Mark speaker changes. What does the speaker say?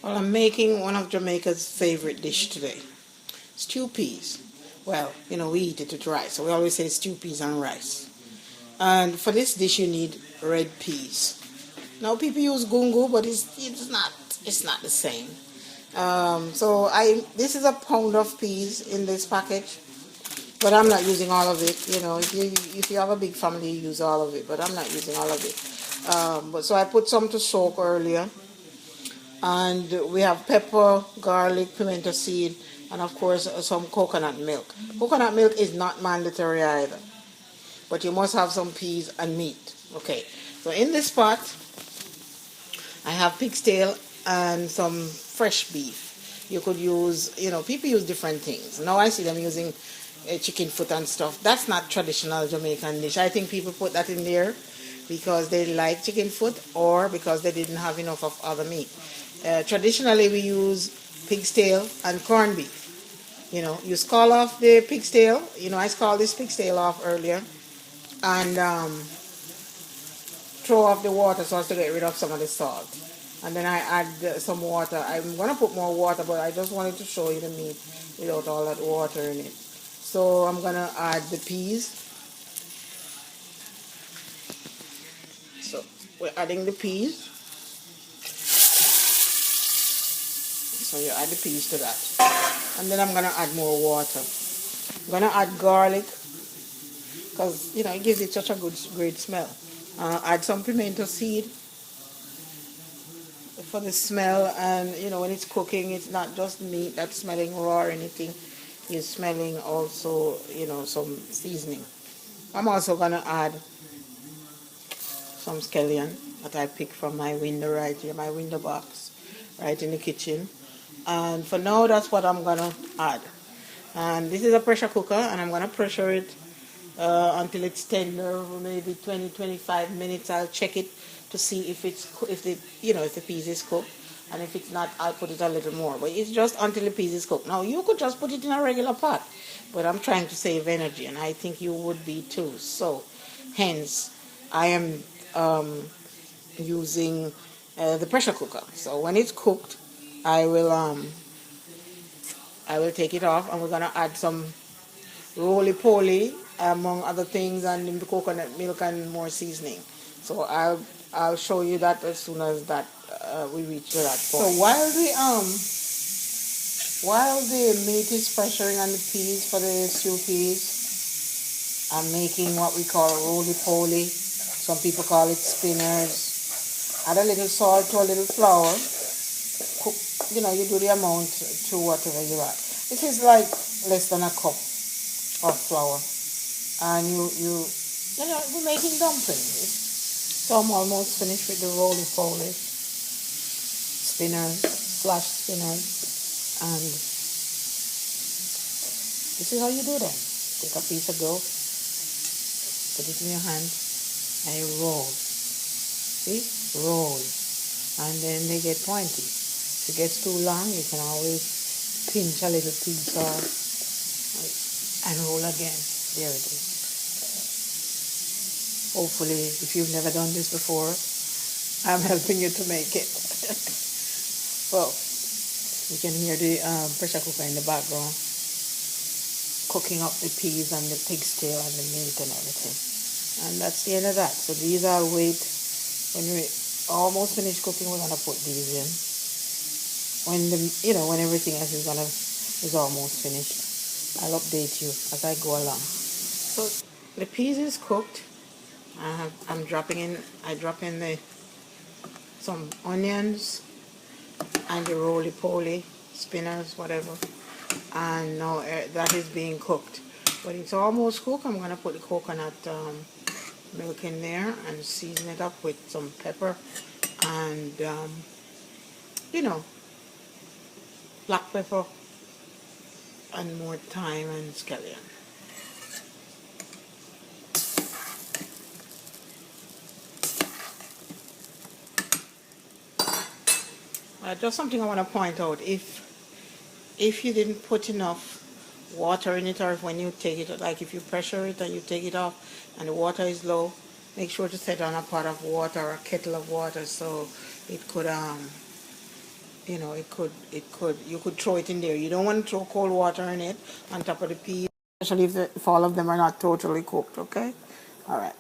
Speaker 1: Well, I'm making one of Jamaica's favorite dish today. Stew peas. Well, we eat it with rice, so we always say stew peas and rice. And for this dish, you need red peas. Now, people use gungo, but it's not the same. So this is a pound of peas in this package, but I'm not using all of it. If you have a big family, you use all of it, but I'm not using all of it. But so I put some to soak earlier, and we have pepper, garlic, pimento seed, and of course some coconut milk. Coconut milk is not mandatory either, but you must have some peas and meat. Okay, so in this pot I have pig's tail and some fresh beef. You could use, people use different things. Now I see them using chicken foot and stuff. That's not traditional Jamaican dish. I think people put that in there because they like chicken foot or because they didn't have enough of other meat. Traditionally, we use pig's tail and corned beef. You scald off the pig's tail. I scalded this pig's tail off earlier, and throw off the water so as to get rid of some of the salt. And then I add some water. I'm going to put more water, but I just wanted to show you the meat without all that water in it. So I'm going to add the peas. So we're adding the peas. So you add the peas to that. And then I'm going to add more water. I'm going to add garlic because, it gives it such a great smell. Add some pimento seed for the smell, and when it's cooking, it's not just meat that's smelling raw or anything. You're smelling also, some seasoning. I'm also going to add some scallion that I picked from my window right here, my window box, right in the kitchen. And for now, that's what I'm going to add. And this is a pressure cooker, and I'm going to pressure it until it's tender, maybe 20-25 minutes. I'll check it to see if the peas is cooked, and if it's not, I'll put it a little more. But it's just until the peas is cooked. Now you could just put it in a regular pot, but I'm trying to save energy, and I think you would be too. So, hence, I am using the pressure cooker. So when it's cooked, I will take it off, and we're gonna add some roly-poly, among other things, and the coconut milk and more seasoning. So I'll show you that as soon as that we reach to that point. So while the meat is pressuring on the peas for the stew peas, I'm making what we call roly-poly. Some people call it spinners. Add a little salt to a little flour. Cook, you do the amount to whatever you add. This is like less than a cup of flour, and we're making dumplings. So I'm almost finished with the roly-poly spinners, and this is how you do them. Take a piece of dough, put it in your hand, and you roll. See? Roll. And then they get pointy. If it gets too long, you can always pinch a little piece off and roll again. There it is. Hopefully, if you've never done this before, I'm helping you to make it. Well, you can hear the pressure cooker in the background cooking up the peas and the pig's tail and the meat and everything. And that's the end of that. So these I'll wait. When we almost finish cooking, we're gonna put these in. When everything else is almost finished, I'll update you as I go along. So the peas is cooked. I drop in some onions and the roly-poly, spinners, whatever. And now that is being cooked. But it's almost cooked. I'm going to put the coconut milk in there and season it up with some pepper and, black pepper and more thyme and scallion. Just something I want to point out. If you didn't put enough water in it, or if when you take it, like if you pressure it and you take it off and the water is low, make sure to set on a pot of water or a kettle of water so it could you know, you could throw it in there. You don't want to throw cold water in it on top of the peas, especially if all of them are not totally cooked, okay? All right.